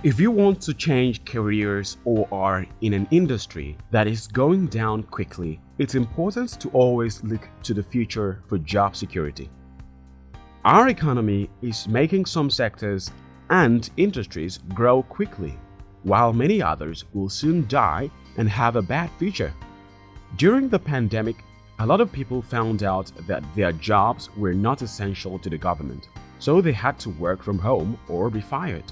If you want to change careers or are in an industry that is going down quickly, it's important to always look to the future for job security. Our economy is making some sectors and industries grow quickly, while many others will soon die and have a bad future. During the pandemic, a lot of people found out that their jobs were not essential to the government, so they had to work from home or be fired.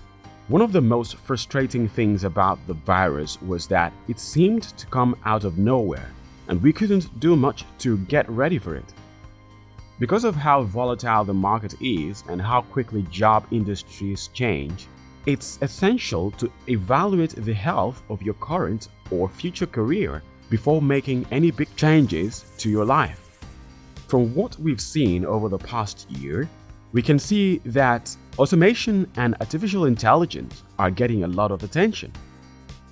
One of the most frustrating things about the virus was that it seemed to come out of nowhere, and we couldn't do much to get ready for it. Because of how volatile the market is and how quickly job industries change, it's essential to evaluate the health of your current or future career before making any big changes to your life. From what we've seen over the past year, we can see that automation and artificial intelligence are getting a lot of attention.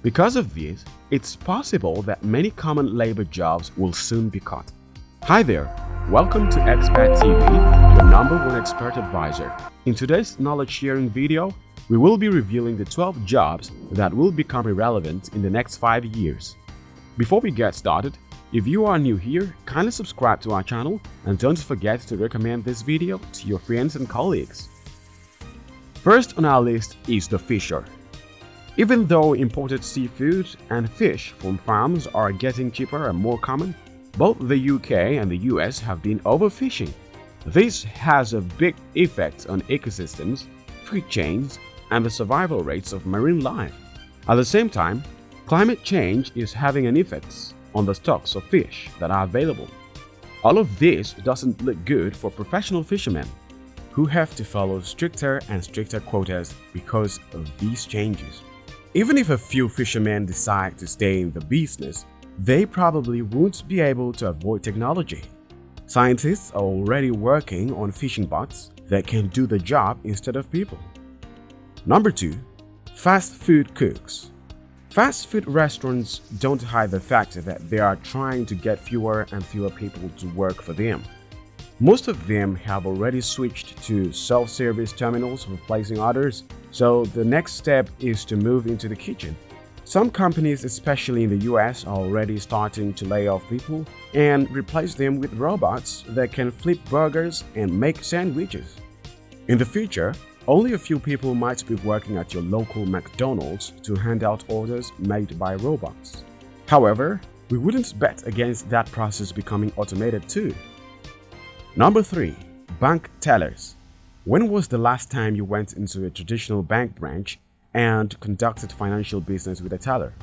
Because of this, it's possible that many common labor jobs will soon be cut. Hi there, welcome to Expert TV, your #1 expert advisor. In today's knowledge sharing video, we will be revealing the 12 jobs that will become irrelevant in the next 5 years. Before we get started, if you are new here, kindly subscribe to our channel and don't forget to recommend this video to your friends and colleagues. First on our list is the fisher. Even though imported seafood and fish from farms are getting cheaper and more common, both the UK and the US have been overfishing. This has a big effect on ecosystems, food chains, and the survival rates of marine life. At the same time, climate change is having an effect on the stocks of fish that are available. All of this doesn't look good for professional fishermen, who have to follow stricter and stricter quotas because of these changes. Even if a few fishermen decide to stay in the business, they probably won't be able to avoid technology. Scientists are already working on fishing bots that can do the job instead of people. Number 2. Fast food cooks. Fast food restaurants don't hide the fact that they are trying to get fewer and fewer people to work for them. Most of them have already switched to self-service terminals for placing orders, so the next step is to move into the kitchen. Some companies, especially in the US, are already starting to lay off people and replace them with robots that can flip burgers and make sandwiches. In the future, only a few people might be working at your local McDonald's to hand out orders made by robots. However, we wouldn't bet against that process becoming automated too. Number 3. Bank tellers. When was the last time you went into a traditional bank branch and conducted financial business with a teller?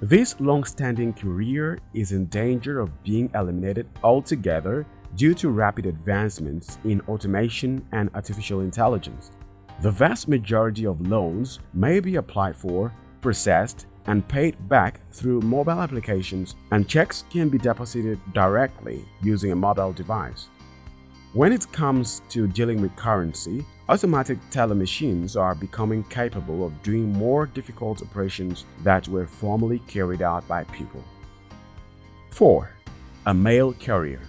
This long-standing career is in danger of being eliminated altogether due to rapid advancements in automation and artificial intelligence. The vast majority of loans may be applied for, processed, and paid back through mobile applications, and checks can be deposited directly using a mobile device. When it comes to dealing with currency, automatic teller machines are becoming capable of doing more difficult operations that were formerly carried out by people. 4. A mail courier.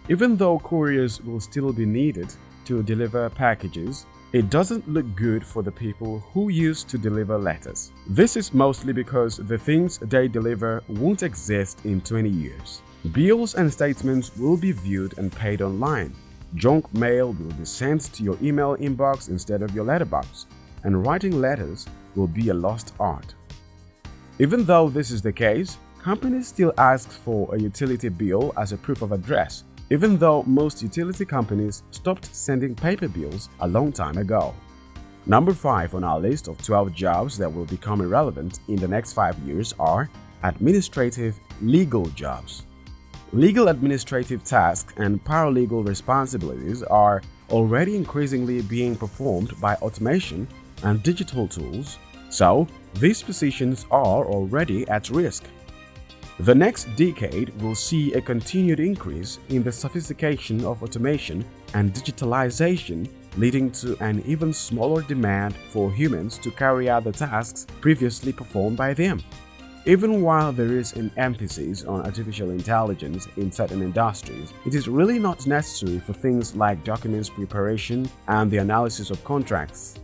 Even though couriers will still be needed to deliver packages, it doesn't look good for the people who used to deliver letters. This is mostly because the things they deliver won't exist in 20 years. Bills and statements will be viewed and paid online. Junk mail will be sent to your email inbox instead of your letterbox, and writing letters will be a lost art. Even though this is the case, companies still ask for a utility bill as a proof of address, even though most utility companies stopped sending paper bills a long time ago. Number 5 on our list of 12 jobs that will become irrelevant in the next 5 years are administrative legal jobs. Legal administrative tasks and paralegal responsibilities are already increasingly being performed by automation and digital tools, so these positions are already at risk. The next decade will see a continued increase in the sophistication of automation and digitalization, leading to an even smaller demand for humans to carry out the tasks previously performed by them. Even while there is an emphasis on artificial intelligence in certain industries, it is really not necessary for things like documents preparation and the analysis of contracts.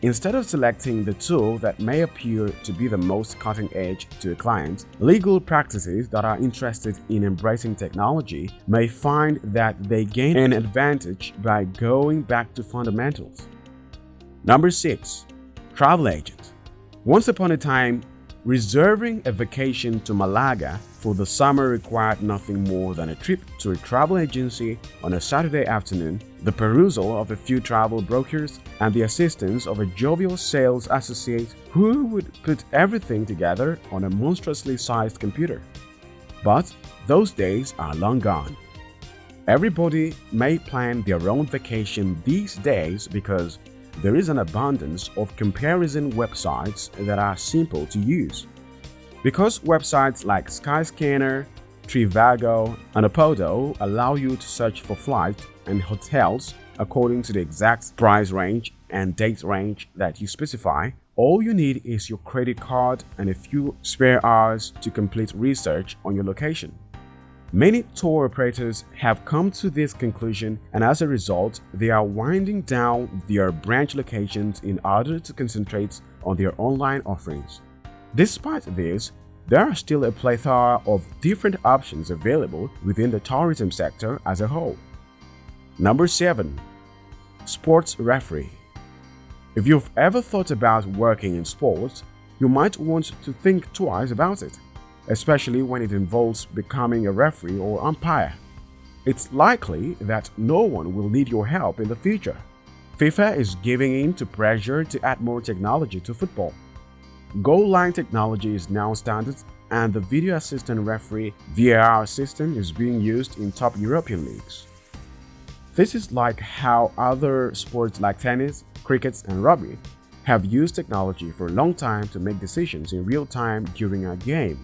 Instead of selecting the tool that may appear to be the most cutting edge to a client, legal practices that are interested in embracing technology may find that they gain an advantage by going back to fundamentals. Number 6. Travel agent. Once upon a time, reserving a vacation to Malaga for the summer required nothing more than a trip to a travel agency on a Saturday afternoon, the perusal of a few travel brochure, and the assistance of a jovial sales associate who would put everything together on a monstrously sized computer. But those days are long gone. Everybody may plan their own vacation these days because there is an abundance of comparison websites that are simple to use. Because websites like Skyscanner, Trivago, and Apodo allow you to search for flights and hotels according to the exact price range and date range that you specify, all you need is your credit card and a few spare hours to complete research on your location. Many tour operators have come to this conclusion, and as a result, they are winding down their branch locations in order to concentrate on their online offerings. Despite this, there are still a plethora of different options available within the tourism sector as a whole. Number 7. Sports referee. If you've ever thought about working in sports, you might want to think twice about it, especially when it involves becoming a referee or umpire. It's likely that no one will need your help in the future. FIFA is giving in to pressure to add more technology to football. Goal line technology is now standard, and the video assistant referee VAR system is being used in top European leagues. This is like how other sports like tennis, cricket, and rugby have used technology for a long time to make decisions in real time during a game.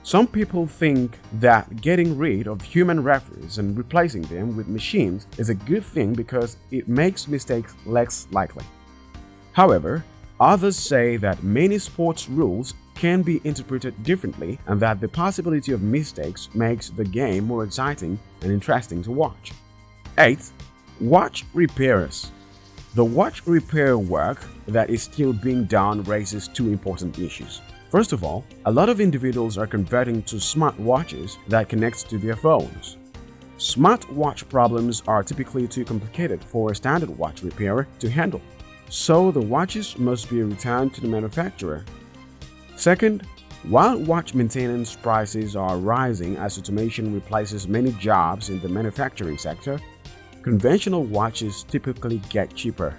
Some people think that getting rid of human referees and replacing them with machines is a good thing because it makes mistakes less likely. However, others say that many sports rules can be interpreted differently and that the possibility of mistakes makes the game more exciting and interesting to watch. 8. Watch repairers. The watch repair work that is still being done raises two important issues. First of all, a lot of individuals are converting to smart watches that connect to their phones. Smart watch problems are typically too complicated for a standard watch repairer to handle, so the watches must be returned to the manufacturer. Second, while watch maintenance prices are rising as automation replaces many jobs in the manufacturing sector, conventional watches typically get cheaper.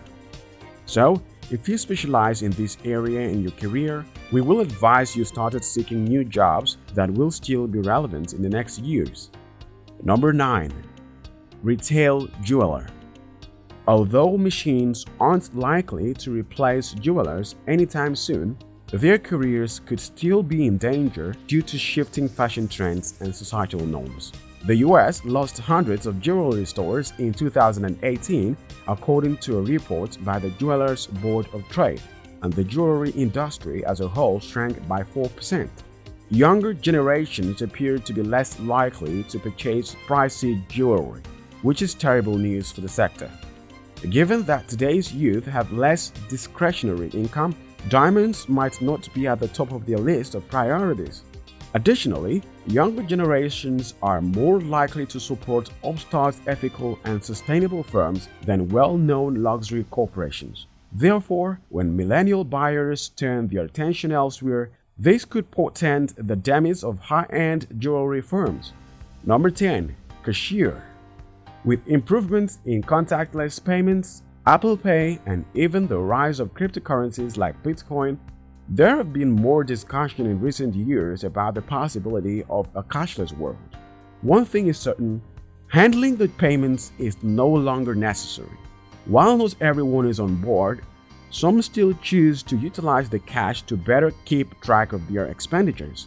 So, if you specialize in this area in your career, we will advise you start seeking new jobs that will still be relevant in the next years. Number 9. Retail jeweler. Although machines aren't likely to replace jewelers anytime soon, their careers could still be in danger due to shifting fashion trends and societal norms. The US lost hundreds of jewelry stores in 2018, according to a report by the Jewelers Board of Trade, and the jewelry industry as a whole shrank by 4%. Younger generations appear to be less likely to purchase pricey jewelry, which is terrible news for the sector. Given that today's youth have less discretionary income, diamonds might not be at the top of their list of priorities. Additionally, younger generations are more likely to support upstart ethical and sustainable firms than well-known luxury corporations. Therefore, when millennial buyers turn their attention elsewhere, this could portend the demise of high-end jewelry firms. Number 10. Cashier. With improvements in contactless payments, Apple Pay, and even the rise of cryptocurrencies like Bitcoin, there have been more discussion in recent years about the possibility of a cashless world. One thing is certain, handling the payments is no longer necessary. While not everyone is on board, some still choose to utilize the cash to better keep track of their expenditures.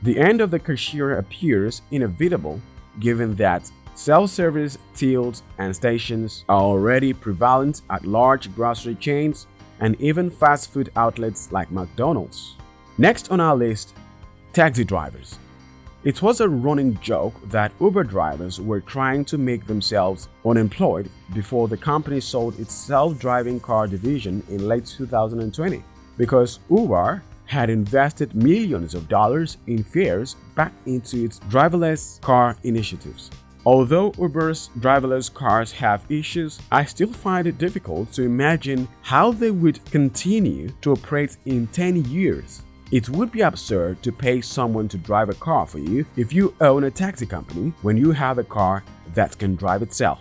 The end of the cashier appears inevitable given that self-service tills and stations are already prevalent at large grocery chains and even fast food outlets like McDonald's. Next on our list, taxi drivers. It was a running joke that Uber drivers were trying to make themselves unemployed before the company sold its self-driving car division in late 2020, because Uber had invested millions of dollars in fares back into its driverless car initiatives. Although Uber's driverless cars have issues, I still find it difficult to imagine how they would continue to operate in 10 years. It would be absurd to pay someone to drive a car for you if you own a taxi company when you have a car that can drive itself.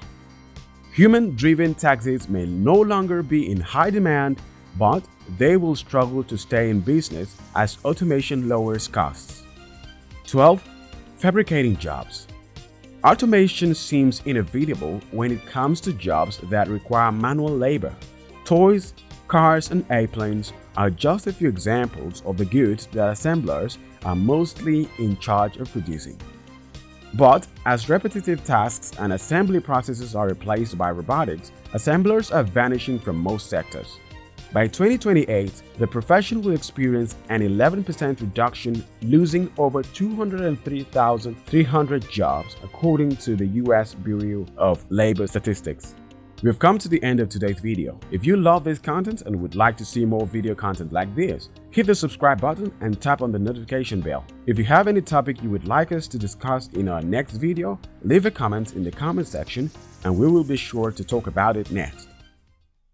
Human-driven taxis may no longer be in high demand, but they will struggle to stay in business as automation lowers costs. 12. Fabricating jobs. Automation seems inevitable when it comes to jobs that require manual labor. Toys, cars, and airplanes are just a few examples of the goods that assemblers are mostly in charge of producing. But as repetitive tasks and assembly processes are replaced by robotics, assemblers are vanishing from most sectors. By 2028, the profession will experience an 11% reduction, losing over 203,300 jobs, according to the US Bureau of Labor Statistics. We've come to the end of today's video. If you love this content and would like to see more video content like this, hit the subscribe button and tap on the notification bell. If you have any topic you would like us to discuss in our next video, leave a comment in the comment section and we will be sure to talk about it next.